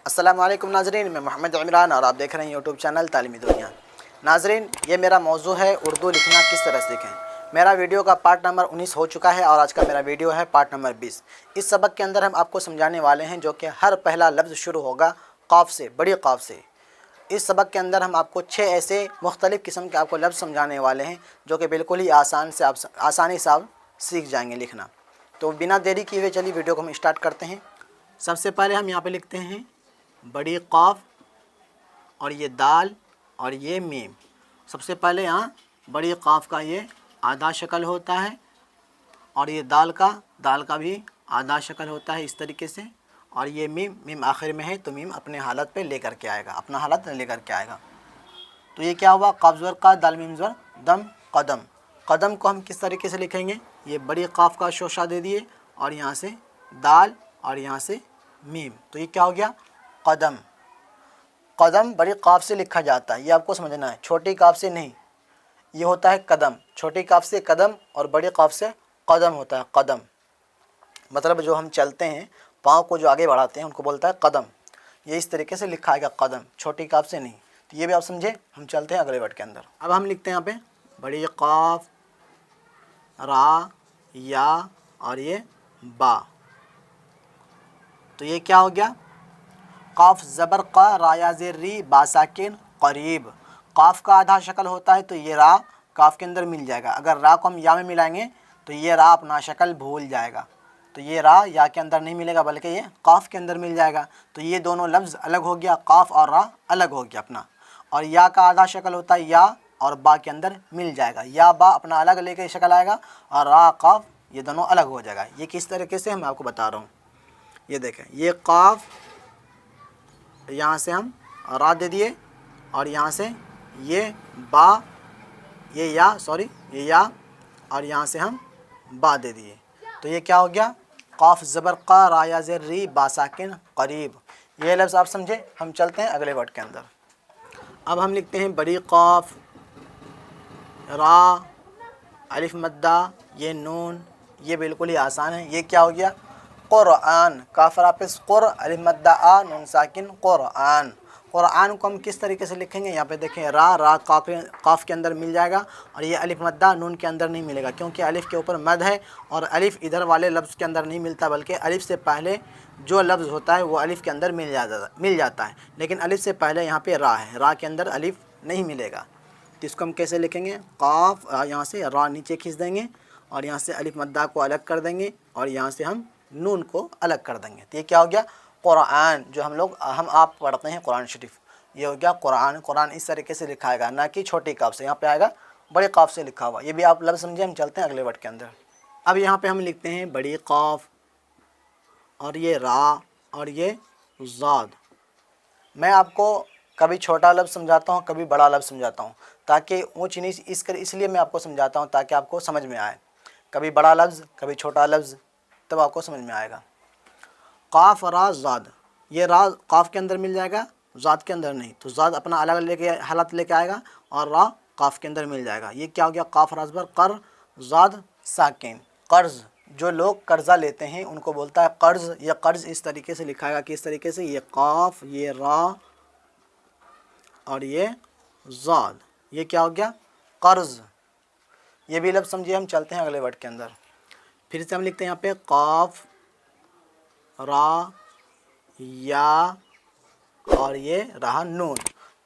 अस्सलाम वालेकुम नाज़रीन, मैं मोहम्मद इमरान और आप देख रहे हैं यूट्यूब चैनल तालीमी दुनिया। नाज़रीन, ये मेरा मौजू है उर्दू लिखना किस तरह सीखें। मेरा वीडियो का पार्ट नंबर 19 हो चुका है और आज का मेरा वीडियो है पार्ट नंबर 20। इस सबक के अंदर हम आपको समझाने वाले हैं जो कि हर पहला लफ्ज़ शुरू होगा क़ाफ़ से, बड़ी क़ाफ़ से। इस सबक के अंदर हम आपको 6 ऐसे मुख्तलिफ़ किस्म के आपको लफ्ज़ समझाने वाले हैं जो कि बिल्कुल ही आसानी से आप सीख जाएंगे लिखना। तो बिना देरी किए हुए चलिए वीडियो को हम स्टार्ट करते हैं। सबसे पहले हम यहाँ पे लिखते हैं बड़ी क़ाफ़ और ये दाल और ये मीम। सबसे पहले यहाँ बड़ी क़ाफ़ का ये आधा शक्ल होता है और ये दाल का भी आधा शक्ल होता है इस तरीके से, और ये मीम आखिर में है तो मीम अपने हालत पे लेकर के आएगा, अपना हालत लेकर के आएगा। तो ये क्या हुआ, क़ाफ़ ज़बर का, दाल मीम ज़बर, दम, कदम। कदम को हम किस तरीके से लिखेंगे, ये बड़ी क़ाफ़ का शोशा दे दिए और यहाँ से दाल और यहाँ से मीम, तो ये क्या हो गया, कदम। कदम बड़ी क़ाफ़ से लिखा जाता है, ये आपको समझना है, छोटी क़ाफ़ से नहीं। ये होता है कदम, छोटी क़ाफ़ से कदम और बड़ी क़ाफ़ से कदम होता है। कदम मतलब जो हम चलते हैं, पाँव को जो आगे बढ़ाते हैं उनको बोलता है कदम। ये इस तरीके से लिखा आएगा कदम, छोटी क़ाफ़ से नहीं। तो ये भी आप समझे। हम चलते हैं अगले वर्ड के अंदर। अब हम लिखते हैं यहाँ पे बड़ी क़ाफ़, रा, या और ये बा। तो ये क्या हो गया, क़ाफ़ ज़बर क़ा, रा या ज़ेर री, बा साकिन, क़रीब। क़ाफ़ का आधा शक्ल होता है तो ये रा काफ़ के अंदर मिल जाएगा। अगर रा को हम या में मिलाएंगे तो ये रा अपना शक्ल भूल जाएगा, तो ये रा या के अंदर नहीं मिलेगा बल्कि ये क़ाफ़ के अंदर मिल जाएगा। तो ये दोनों लफ्ज़ अलग हो गया, क़ाफ़ और रा अलग हो गया अपना। और या का आधा शक्ल होता है या और बा के अंदर मिल जाएगा, या बा अपना अलग लेके शक्ल आएगा और रा क़ाफ़ ये दोनों अलग हो जाएगा। ये किस तरीके से मैं आपको बता रहा हूँ। ये देखें, ये क़ाफ़, यहाँ से हम रा दे दिए और यहाँ से ये बा, ये या और यहाँ से हम बा दे दिए। तो ये क्या हो गया, क़ाफ़ ज़बर क़ा, रा या ज़ेर री, बा साकिन, क़रीब। ये लफ्ज़ आप समझे। हम चलते हैं अगले वर्ड के अंदर। अब हम लिखते हैं बड़ी क़ाफ़, रा, अलिफ मद्दा, ये नून। ये बिल्कुल ही आसान है। ये क्या हो गया, क़ुरआन, काफ़ रा पेश क़ुर, अलिफ मद्दा आ, नून साकिन, क़ुरआन। क़ुरआन को हम किस तरीके से लिखेंगे, यहाँ पे देखें, रा क़ाफ़ के अंदर मिल जाएगा और ये अलिफ मद्दा नून के अंदर नहीं मिलेगा, क्योंकि अलिफ के ऊपर मद है और अलिफ इधर वाले लफ्ज़ के अंदर नहीं मिलता, बल्कि अलिफ से पहले जो लफ्ज़ होता है वो अलिफ के अंदर मिल जाता है। लेकिन अलिफ से पहले यहाँ पे रा है, रा के अंदर अलिफ नहीं मिलेगा। तो इसको हम कैसे लिखेंगे, क़ाफ़, यहाँ से रा नीचे खींच देंगे और यहाँ से अलिफ मद्दा को अलग कर देंगे और यहाँ से हम नून को अलग कर देंगे। तो ये क्या हो गया, क़ुरआन। जो हम आप पढ़ते हैं कुरान शरीफ, ये हो गया क़ुरआन। कुरान इस तरीके से लिखा आएगा, ना कि छोटी क़ाफ़ से। यहाँ पे आएगा बड़ी क़ाफ़ से लिखा हुआ। ये भी आप लफ्ज़ समझे। हम चलते हैं अगले वर्ड के अंदर। अब यहाँ पे हम लिखते हैं बड़ी क़ाफ़ और ये रा और ये ज़ाद। मैं आपको कभी छोटा लफ्ज़ समझाता हूँ, कभी बड़ा लफ्ज़ समझाता हूँ, ताकि ऊँच नीच इसलिए मैं आपको समझाता हूँ ताकि आपको समझ में आए। कभी बड़ा लफ्ज़, कभी छोटा लफ्ज़, तब आपको समझ में आएगा। क़ाफ़, रा, ज़ाद। ये रा क़ाफ़ के अंदर मिल जाएगा, ज़ाद के अंदर नहीं। तो ज़ाद अपना अलग लेके हालत लेके आएगा और रा क़ाफ़ के अंदर मिल जाएगा। ये क्या हो गया, क़ाफ़ रा ज़बर क़र, ज़ाद साकिन, क़र्ज़। जो लोग कर्ज़ा लेते हैं उनको बोलता है क़र्ज़। ये क़र्ज़ इस तरीके से लिखाएगा कि इस तरीके से, ये क़ाफ़, ये रा और ये ज़ाद। ये क्या हो गया, क़र्ज़। ये भी लफ्ज़ समझिए। हम चलते हैं अगले वर्ड के अंदर। फिर से हम लिखते हैं यहाँ पे क़ाफ़, रा, या और ये रहा नून।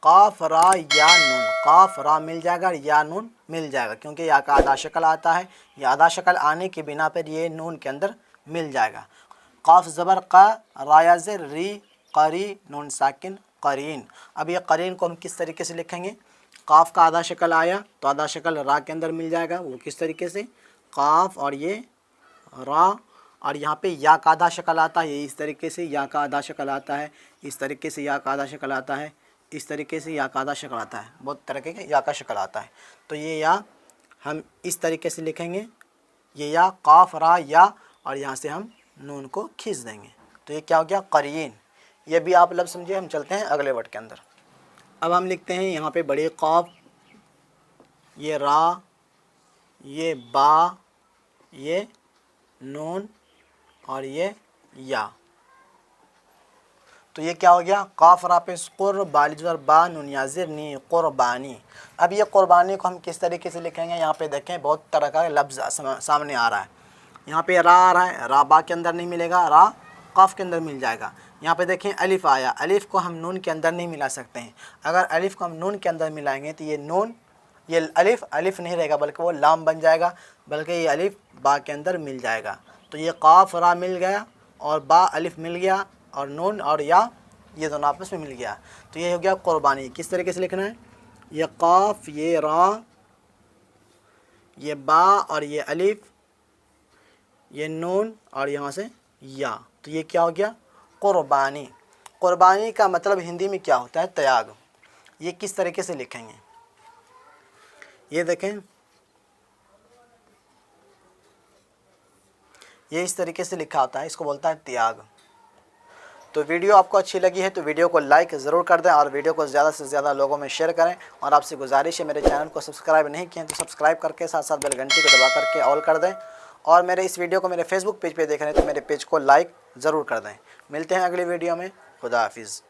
क़ाफ़, रा, या, नून। क़ाफ़ रा मिल जाएगा, या नून मिल जाएगा, क्योंकि या का आधा शक्ल आता है। ये आधा शक्ल आने की बिना पर ये नून के अंदर मिल जाएगा। क़ाफ़ ज़बर क़ा, रा या ज़ेर री, क़री, नून साकिन, क़रीन। अब ये क़रीन को हम किस तरीके से लिखेंगे, क़ाफ़ का आधा शक्ल आया तो आधा शक्ल रा के अंदर मिल जाएगा। वो किस तरीके से, क़ाफ़ और ये रा, और यहाँ पे या का आधा शक्ल आता है, ये इस तरीके से या का आधा शक्ल आता है, इस तरीके से या का आधा शक्ल आता है, इस तरीके से या का आधा शक्ल आता है, बहुत तरीके के या का शक्ल आता है। तो ये या हम इस तरीके से लिखेंगे, ये या क़ाफ़, रा, या, और यहाँ से हम नून को खींच देंगे। तो ये क्या हो गया, क़रीन। ये भी आप लफ्ज़ समझिए। हम चलते हैं अगले वर्ड के अंदर। अब हम लिखते हैं यहाँ पे बड़ी क़ाफ़, ये रा, ये बा, ये नून और ये या। तो ये क्या हो गया, काफ रा पेश कुर, बालिजर बा, नून याजिर नी, कुर्बानी। अब ये कुर्बानी को हम किस तरीके से लिखेंगे, यहाँ पे देखें बहुत तरह का लफ्ज़ सामने आ रहा है। यहाँ पे रा आ रहा है, रा बा के अंदर नहीं मिलेगा, रा काफ के अंदर मिल जाएगा। यहाँ पे देखें अलिफ आया, अलिफ को हम नून के अंदर नहीं मिला सकते हैं। अगर अलिफ को हम नून के अंदर मिलाएंगे तो ये नून, ये अलिफ अलिफ नहीं रहेगा बल्कि वो लाम बन जाएगा, बल्कि ये अलिफ बा के अंदर मिल जाएगा। तो ये काफ रा मिल गया और बा अलिफ मिल गया और नून और या ये दोनों आपस में मिल गया। तो ये हो गया कुर्बानी। किस तरीके से लिखना है, ये काफ, ये रा, ये बा और ये अलिफ, ये नून और यहाँ से या, तो ये क्या हो गया, कुर्बानी। कुर्बानी का मतलब हिंदी में क्या होता है, त्याग। ये किस तरीके से लिखेंगे, ये देखें, ये इस तरीके से लिखा होता है, इसको बोलता है त्याग। तो वीडियो आपको अच्छी लगी है तो वीडियो को लाइक ज़रूर कर दें और वीडियो को ज़्यादा से ज़्यादा लोगों में शेयर करें। और आपसे गुजारिश है, मेरे चैनल को सब्सक्राइब नहीं किए तो सब्सक्राइब करके साथ साथ बेल घंटी को दबा करके ऑल कर दें। और मेरे इस वीडियो को मेरे फेसबुक पेज पे देख रहे हैं तो मेरे पेज को लाइक ज़रूर कर दें। मिलते हैं अगली वीडियो में। खुदा हाफिज़।